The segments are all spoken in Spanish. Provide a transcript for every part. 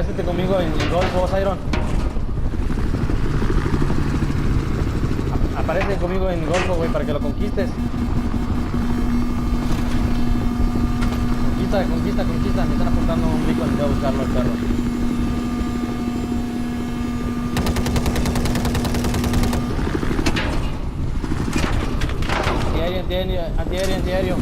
Apártate conmigo en Golfo, Iron. Aparece conmigo en Golfo, güey, para que lo conquistes. Conquista. Me están apuntando un rico, voy a buscarlo al perro. Antiaéreo.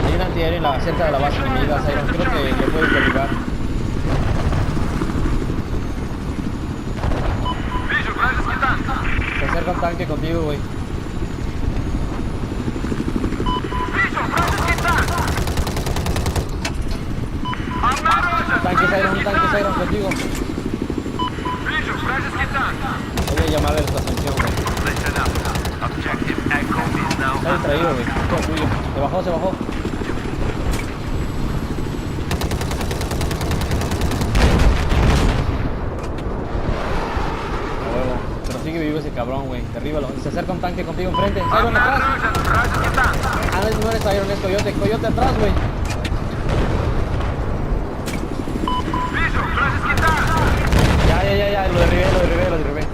Hay un antiaéreo cerca de la base enemiga, Iron. Creo que lo puedes derribar. Se acerca un tanque contigo, güey. Tanques Iron contigo. Voy a llamarle la atención, güey. Está distraído, güey. Esto es tuyo. Se bajó. Pero sigue vivo ese cabrón, güey. Derríbalo. Se acerca un tanque contigo enfrente. Iron atrás. No eres Iron, es Coyote. Coyote atrás, güey. Ya. Lo derribé.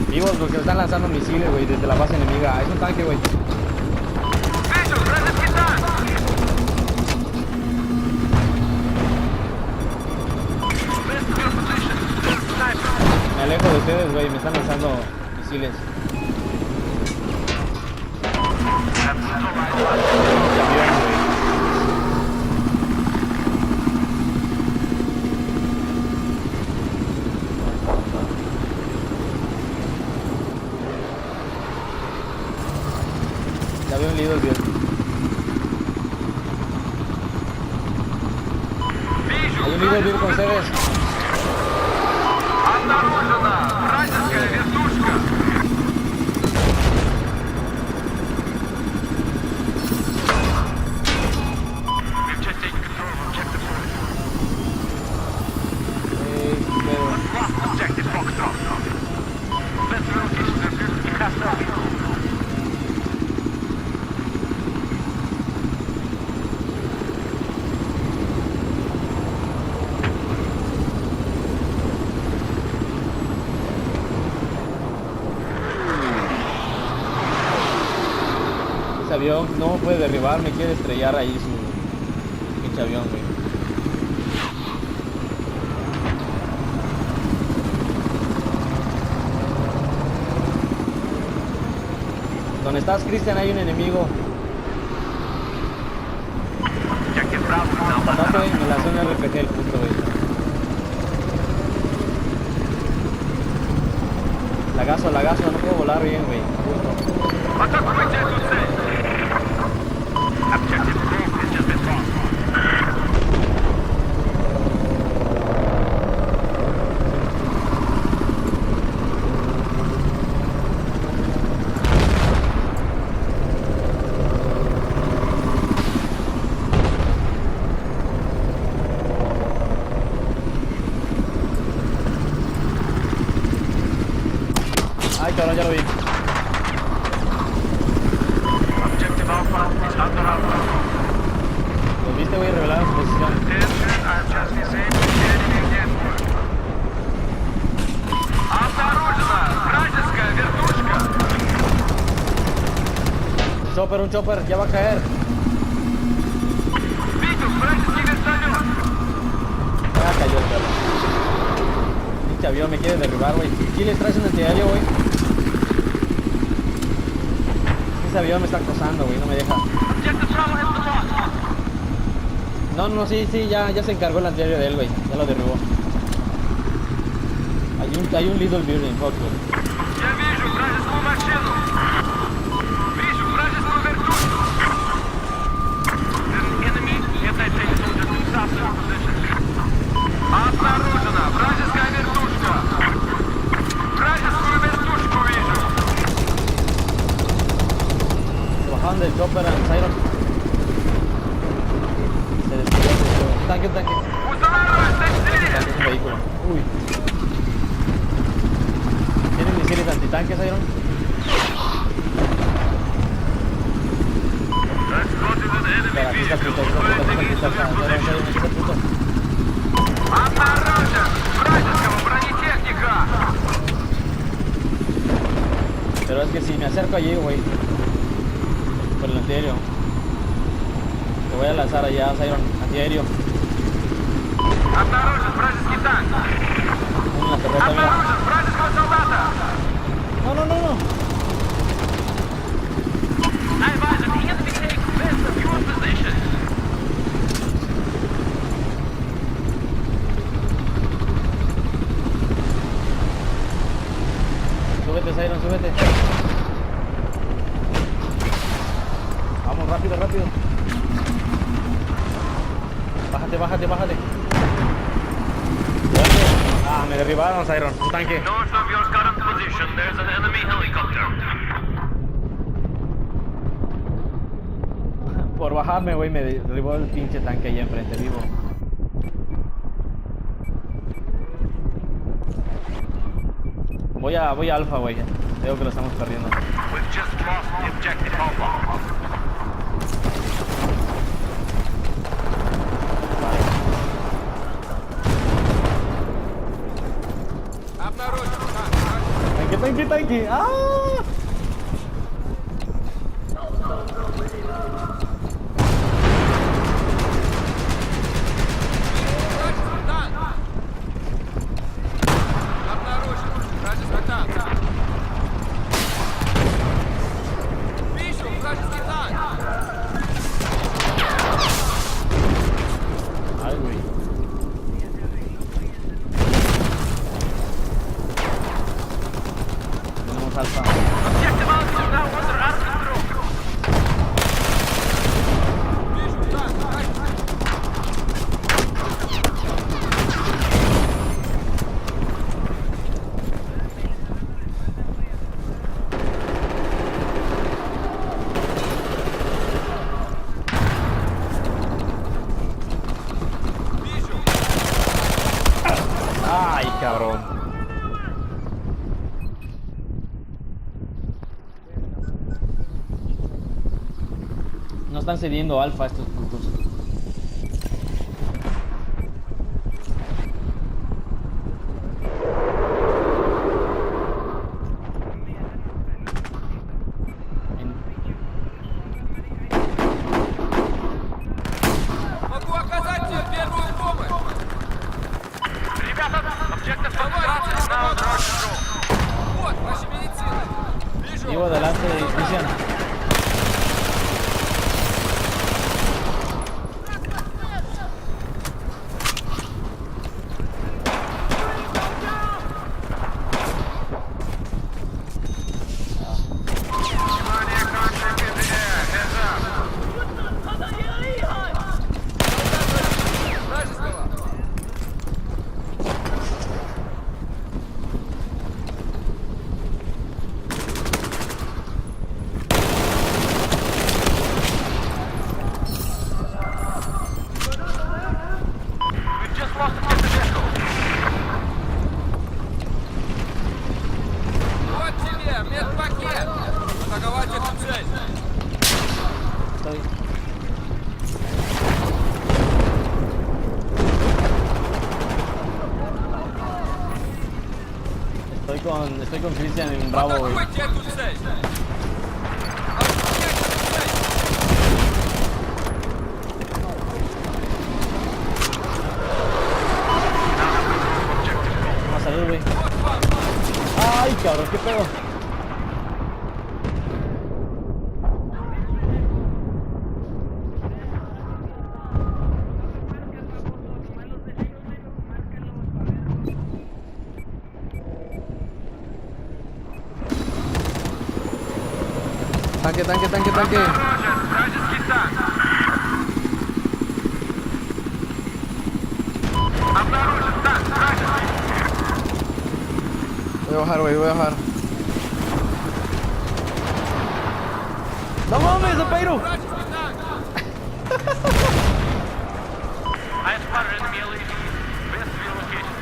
Vivos porque están lanzando misiles, güey, desde la base enemiga. Es un tanque, güey. Me alejo de ustedes, güey. Me están lanzando misiles. Ya había un líder bien. Hay un líder bien con sedes. Avión no puede derribar, me quiere estrellar ahí su pinche avión, güey. Donde estás, Cristian, hay un enemigo. Patate, me lanzó un RPG el punto, güey. Lagazo, no puedo volar bien, güey. Ay, cabrón, ya lo vi. ¿Lo viste, güey? Revelaron su posición. Un chopper, ya va a caer. Ya cayó el perro. Pinche avión me quiere derribar, güey. ¿Quién les traes un antiaéreo, güey? Ese avión me está acosando, güey, no me deja. No, sí, ya se encargó el antiaéreo de él, güey. Ya lo derribó. Hay un Little Building, fuck, güey. Se bajaron del chopper al Siron. Se destruyó. Tanque. Es un vehículo. Uy. Tienen quieres antitanques, Iron? Espera, aquí está el puto, aquí está el puto. Pero es que si me acerco allí, güey, por el antiaéreo, te voy a lanzar allá, Iron, antiaéreo. Una torreta, mira. No, no, no, no. Súbete, Iron, súbete. Vamos, rápido, rápido. Bájate, bájate, bájate. Ah, me derribaron, Iron. Un tanque. North of your current position, there's an enemy helicopter. Por bajarme, güey, me derribó el pinche tanque allá enfrente, vivo. Voy a Alfa, güey. Veo que lo estamos perdiendo. We've just lost the objective Alpha. Tanque, tanque, tanque. ¡Ah! Ay, güey. Tenemos Alfa. Objective Alpha is now under our control. Ay, cabrón. No están cediendo Alfa estos putos. Могу оказать тебе первую помощь! Ребята, objective Alpha is now under our control. Вот, ваша медицина! Вижу! Llevo adelante, Cristian. Внимание, контакт in the air. Heads up. Вражеского! We've just lost objective Echo. Вот тебе, медпакет! Атаковать эту цель! Estoy. Estoy con Cristian en Bravo, güey. Атакуйте эту цель! Оборонять эту цель! Vamos a salir, güey. Вот вам! Ay, cabrón, qué pedo. Tanque, tanque, tanque, tanque. Осторожен, вражеский танк. Обнаружен танк, вражеский. Voy a bajar, güey, voy a bajar. ¡No mames, Zapeiro! Вражеский танк! I have spotted enemy LAV. Best view location.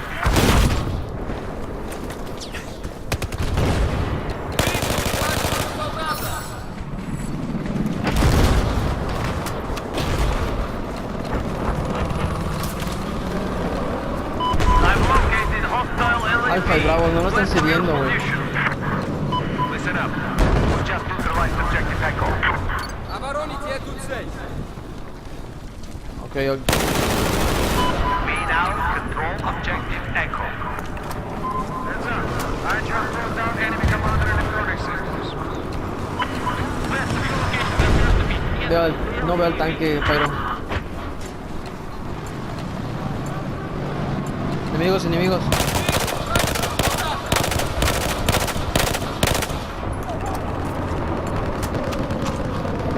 Alfa y Bravo, no lo están sirviendo, güey. Listen up. We've just neutralized objective Echo. Обороните эту цель. Ok, We now control objective Echo. Heads up. I just brought down enemy commander electronic systems. West, your location appears to be no veo el tanque, pero. Enemigos, enemigos.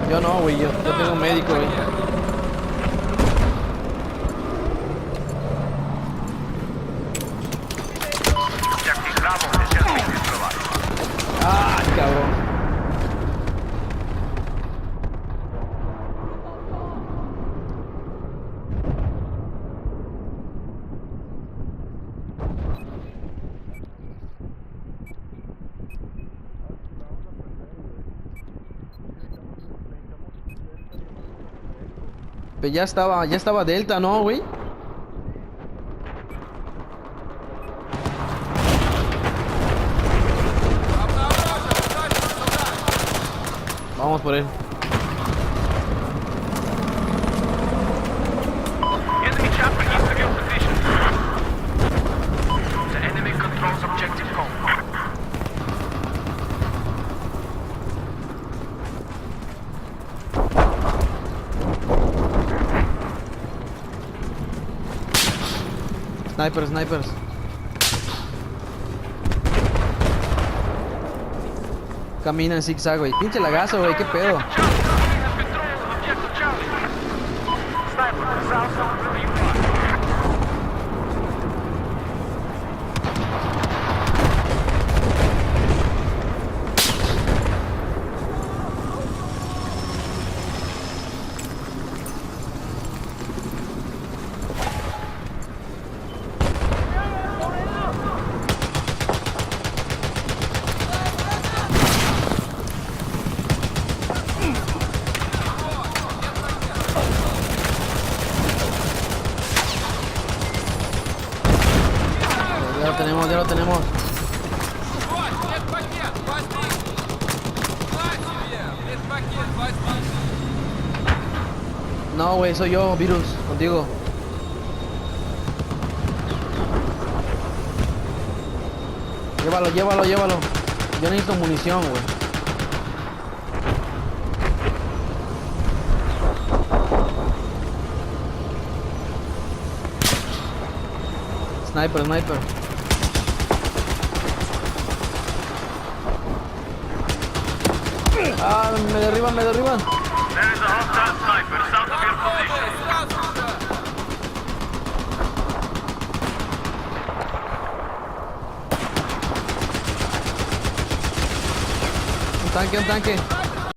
Yo no, güey, yo tengo un médico, güey. Objective Bravo has just been neutralized. Ah, cabrón. Pero ya estaba Delta, ¿no, güey? Vamos por él. Enemy chopper needs to be in position. The enemy controls objective Com. Snipers. Camina en zigzag, güey. Pinche lagazo, güey. ¿Qué pedo? Charlie, have control of objective Charlie. Sniper, south of where you are. Ya lo tenemos. Вот, медпакет, возьми. На тебе, медпакет, возьми. No, güey, soy yo, Virus, contigo. Llévalo. Yo necesito munición, güey. Sniper. Ah, me derriban. There is a hostile sniper south of your position. Сразу же. Un tanque.